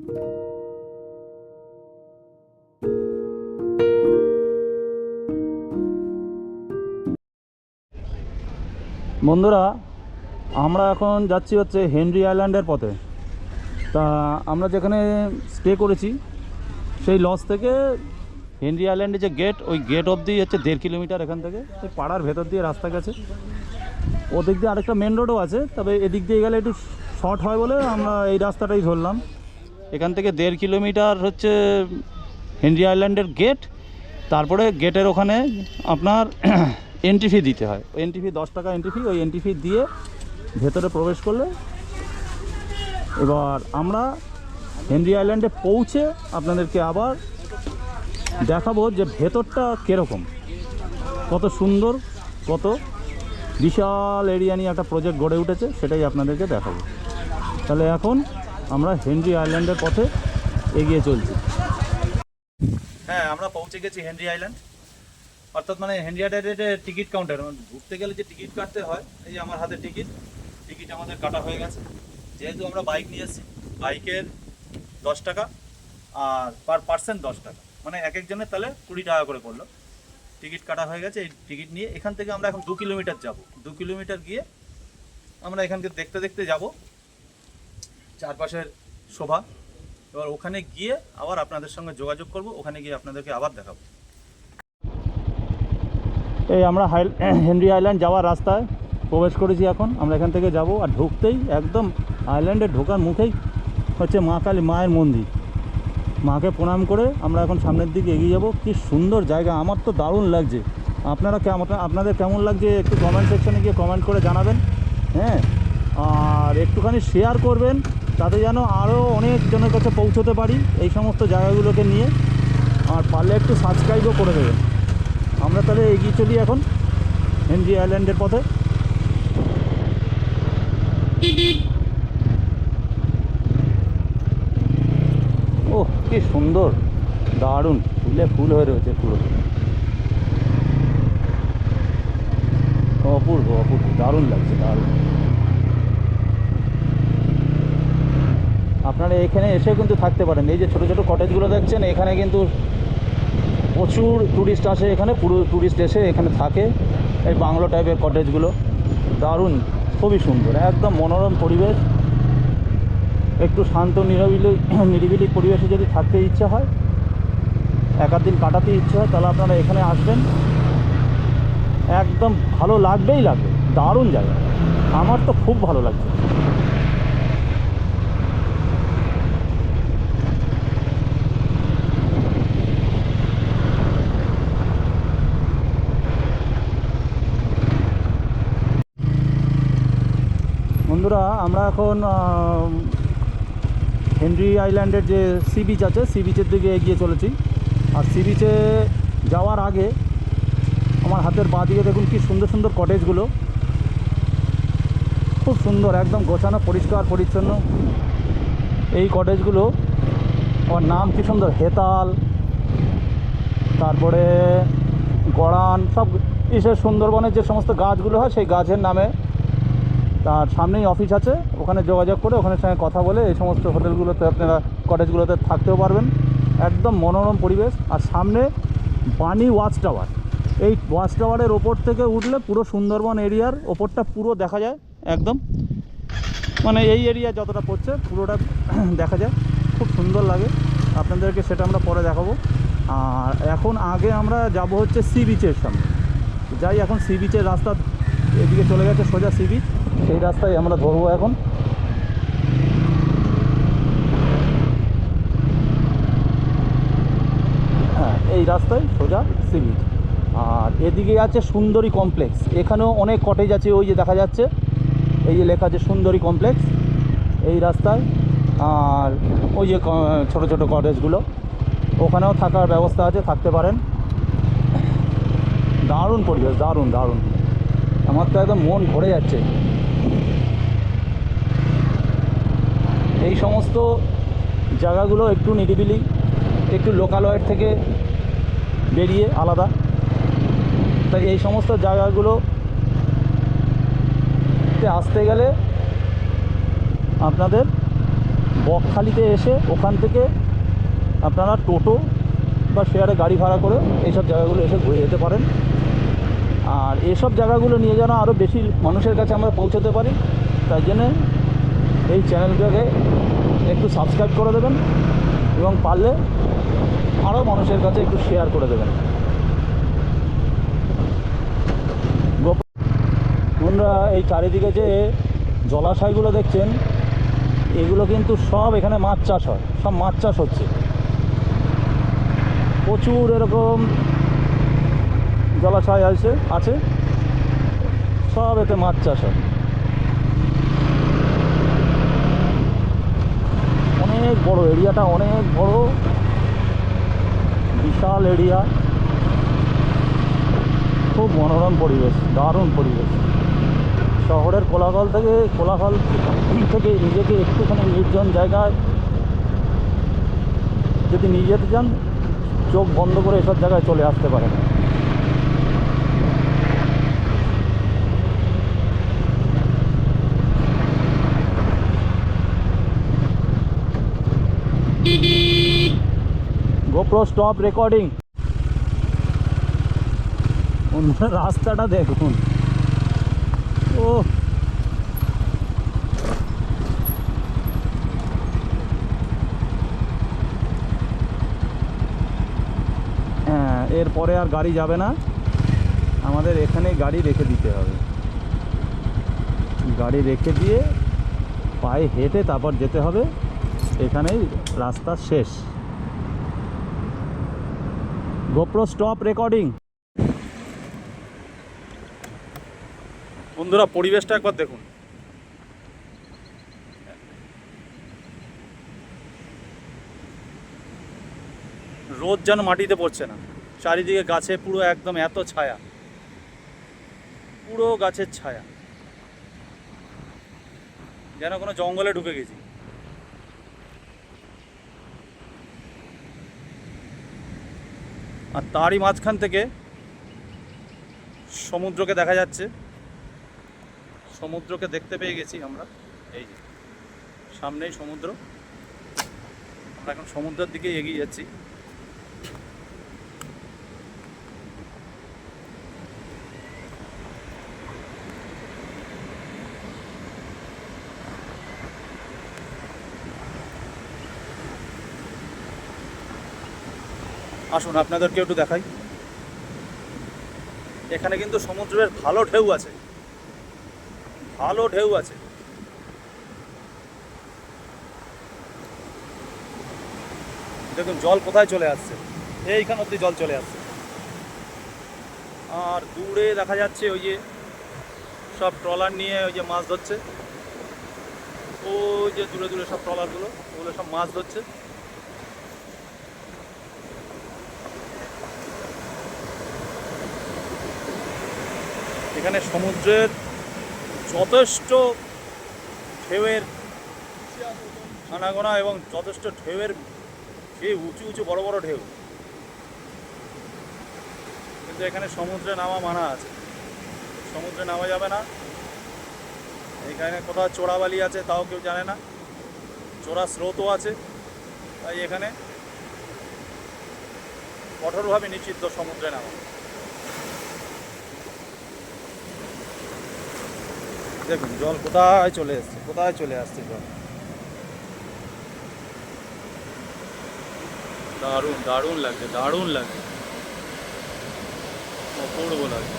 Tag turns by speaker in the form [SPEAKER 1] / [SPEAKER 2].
[SPEAKER 1] বন্ধুরা, আমরা এখন যাচ্ছি হচ্ছে হেনরি আইল্যান্ডের পথে। তা আমরা যেখানে স্টে করেছি সেই লজ থেকে হেনরি আইল্যান্ডে যে গেট, ওই গেট অবধি হচ্ছে 1.5 কিলোমিটার। এখান থেকে ওই পাড়ার ভেতর দিয়ে রাস্তা গেছে, ওদিক দিয়ে আরেকটা মেন রোডও আছে, তবে এদিক দিয়ে গেলে একটু শর্ট হয় বলে আমরা এই রাস্তাটাই ধরলাম। এখান থেকে 1.5 কিলোমিটার হচ্ছে হেনরি আইল্যান্ডের গেট। তারপরে গেটের ওখানে আপনার এন্ট্রি ফি দিতে হয়। ওই এন্ট্রি ফি 10 টাকা এন্ট্রি ফি। ওই এন্ট্রি ফি দিয়ে ভেতরে প্রবেশ করলে এবার আমরা হেনরি আইল্যান্ডে পৌঁছে আপনাদেরকে আবার দেখাবো যে ভেতরটা কীরকম, কত সুন্দর, কত বিশাল এরিয়া নিয়ে একটা প্রজেক্ট গড়ে উঠেছে, সেটাই আপনাদেরকে দেখাবো। তাহলে এখন আমরা হেনরি আইল্যান্ডের পথে এগিয়ে চলছি। হ্যাঁ, আমরা পৌঁছে গেছি হেনরি আইল্যান্ড, অর্থাৎ মানে হেনরি আইল্যান্ডের টিকিট কাউন্টার। ঘুরতে গেলে যে টিকিট কাটতে হয়, এই যে আমার হাতে টিকিট আমাদের কাটা হয়ে গেছে। যেহেতু আমরা বাইক নিয়ে এসেছি, বাইকের 10 টাকা আর পার পার্সন 10 টাকা, মানে এক একজনের তাহলে 20 টাকা করে পড়লো। টিকিট কাটা হয়ে গেছে। এই টিকিট নিয়ে এখান থেকে আমরা এখন 2 কিলোমিটার যাব। 2 কিলোমিটার গিয়ে আমরা এখানকে দেখতে দেখতে যাব চারপাশের শোভা। এবার ওখানে গিয়ে আবার আপনাদের সঙ্গে যোগাযোগ করব, ওখানে গিয়ে আপনাদেরকে আবার দেখাবো। এই আমরা হেনরি আইল্যান্ড যাওয়ার রাস্তায় প্রবেশ করেছি। এখন আমরা এখান থেকে যাব, আর ঢুকতেই একদম আইল্যান্ডে ঢোকার মুখেই হচ্ছে মা কালী মায়ের মন্দির। মাকে প্রণাম করে আমরা এখন সামনের দিকে এগিয়ে যাব। কি সুন্দর জায়গা, আমার তো দারুণ লাগছে। আপনাদের কেমন লাগছে একটু কমেন্ট সেকশনে গিয়ে কমেন্ট করে জানাবেন। হ্যাঁ, আর একটুখানি শেয়ার করবেন, তাতে যেন আরও অনেকজনের কাছে পৌঁছতে পারি এই সমস্ত জায়গাগুলোকে নিয়ে। আর পারলে একটু সাবস্ক্রাইবও করে দেবেন। আমরা তাহলে এগিয়ে চলি এখন হেনরি আইল্যান্ডের পথে। ও কি সুন্দর, দারুণ, ফুলে ফুল হয়ে রয়েছে পুরো। অপূর্ব অপূর্ব, দারুণ লাগছে, দারুণ। আপনারা এখানে এসে কিন্তু থাকতে পারেন। এই যে ছোটো ছোটো কটেজগুলো দেখছেন, এখানে কিন্তু প্রচুর ট্যুরিস্ট আসে। এখানে পুরো ট্যুরিস্ট এসে এখানে থাকে। এই বাংলো টাইপের কটেজগুলো দারুণ, খুবই সুন্দর, একদম মনোরম পরিবেশ। একটু শান্ত নিরিবিলি পরিবেশে যদি থাকতে ইচ্ছে হয়, একাধ দিন কাটাতে ইচ্ছে হয়, তাহলে আপনারা এখানে আসবেন। একদম ভালো লাগবেই লাগবে, দারুণ জায়গা। আমার তো খুব ভালো লাগছে। বন্ধুরা, আমরা এখন হেনরি আইল্যান্ডের যে সি বিচ আছে, সি বিচের দিকে এগিয়ে চলেছি। আর সি বিচে যাওয়ার আগে আমার হাতের বাঁ দিকে দেখুন কি সুন্দর সুন্দর কটেজগুলো, খুব সুন্দর, একদম গোছানো, পরিষ্কার পরিচ্ছন্ন এই কটেজগুলো। আমার নাম কি সুন্দর, হেতাল, তারপরে গড়ান, সব বিশেষ সুন্দরবনের যে সমস্ত গাছগুলো হয় সেই গাছের নামে। তার সামনেই অফিস আছে, ওখানে যোগাযোগ করে ওখানের সঙ্গে কথা বলে এই সমস্ত হোটেলগুলোতে আপনারা, কটেজগুলোতে থাকতেও পারবেন। একদম মনোরম পরিবেশ। আর সামনে বানি ওয়াচ টাওয়ার, এই ওয়াচ টাওয়ারের ওপর থেকে উঠলে পুরো সুন্দরবন এরিয়ার ওপরটা পুরো দেখা যায়। একদম মানে এই এরিয়া যতটা পড়ছে পুরোটা দেখা যায়, খুব সুন্দর লাগে। আপনাদেরকে সেটা আমরা পরে দেখাবো। আর এখন আগে আমরা যাব হচ্ছে সি বিচের সামনে যাই। এখন সি বিচের রাস্তা এদিকে চলে গেছে সোজা সি বিচ, সেই রাস্তায় আমরা ধরবো এখন। হ্যাঁ, এই রাস্তায় সোজা সি বিচ। আর এদিকে আছে সুন্দরী কমপ্লেক্স, এখানেও অনেক কটেজ আছে। ওই যে দেখা যাচ্ছে, এই যে লেখা আছে সুন্দরী কমপ্লেক্স এই রাস্তায়। আর ওই যে ছোটো ছোটো কটেজগুলো, ওখানেও থাকার ব্যবস্থা আছে, থাকতে পারেন। দারুণ পরিবেশ, দারুণ দারুণ, আমার তো একদম মন ভরে যাচ্ছে। এই সমস্ত জায়গাগুলো একটু নিরিবিলি, একটু লোকালয়ের থেকে বেরিয়ে আলাদা। তাই এই সমস্ত জায়গাগুলোতে আসতে গেলে আপনাদের বকখালিতে এসে ওখান থেকে আপনারা টোটো বা শেয়ারে গাড়ি ভাড়া করে এইসব জায়গাগুলো এসে ঘুরে যেতে পারেন। আর এসব জায়গাগুলো নিয়ে যেন আরও বেশি মানুষের কাছে আমরা পৌঁছতে পারি, তাই জন্যে এই চ্যানেলটাকে একটু সাবস্ক্রাইব করে দেবেন এবং পারলে আরও মানুষের কাছে একটু শেয়ার করে দেবেন। বন্ধুরা, এই চারিদিকে যে জলাশয়গুলো দেখছেন, এগুলো কিন্তু সব এখানে মাছ চাষ হয়, সব মাছ চাষ হচ্ছে। প্রচুর এরকম জলাশয় আছে, সব এতে মাছ চাষ হয়। অনেক বড় এরিয়াটা, অনেক বড়, বিশাল এরিয়া, খুব মনোরম পরিবেশ, দারুণ পরিবেশ। শহরের কোলাহল থেকে নিজেকে একটুখানি নির্জন জায়গায় যদি নিয়ে যেতে চান, চোখ বন্ধ করে এসব জায়গায় চলে আসতে পারেন। GoPro stop recording. রাস্তাটা দেখুন, ও হ্যাঁ, এরপরে আর গাড়ি যাবে না, আমাদের এখানে গাড়ি রেখে দিতে হবে। গাড়ি রেখে দিয়ে পায়ে হেঁটে তারপর যেতে হবে, এখানেই রাস্তা শেষ। GoPro stop recording. বন্ধুরা, পরিবেশটা একবার দেখুন। রোদ যেন মাটিতে পড়ছে না, চারিদিকে গাছে পুরো একদম এত ছায়া, পুরো গাছের ছায়া, যেন কোনো জঙ্গলে ঢুকে গেছি। আর তারই মাঝখান থেকে সমুদ্রকে দেখা যাচ্ছে। সমুদ্রকে দেখতে পেয়ে গেছি আমরা, এই যে সামনেই সমুদ্র। আমরা এখন সমুদ্রের দিকে এগিয়ে যাচ্ছি। আসুন আপনাদেরকে একটু দেখাই। এখানে কিন্তু সমুদ্রের ভালো ঢেউ আছে, ভালো ঢেউ আছে। দেখুন জল কোথায় চলে আসছে, এইখান অব্দি জল চলে আসছে। আর দূরে দেখা যাচ্ছে ওই যে সব ট্রলার নিয়ে ওই যে মাছ ধরছে, ওই যে দূরে দূরে সব ট্রলারগুলো, ওগুলো সব মাছ ধরছে। এখানে সমুদ্রের যথেষ্ট ঢেউয়ের আনাগোনা এবং যথেষ্ট ঢেউয়ের, সেই উঁচু উঁচু বড় বড় ঢেউ, কিন্তু এখানে সমুদ্রে নামা মানা আছে, সমুদ্রে নামা যাবে না। এখানে কোথাও চোরাবালি আছে তাও কেউ জানে না, চোরা স্রোতও আছে, তাই এখানে কঠোরভাবে নিষিদ্ধ সমুদ্রে নামা। দেখুন জল কোথায় চলে এসছে, কোথায় চলে আসছে জল। দারুণ দারুণ লাগছে, দারুণ লাগছে, অপূর্ব লাগছে।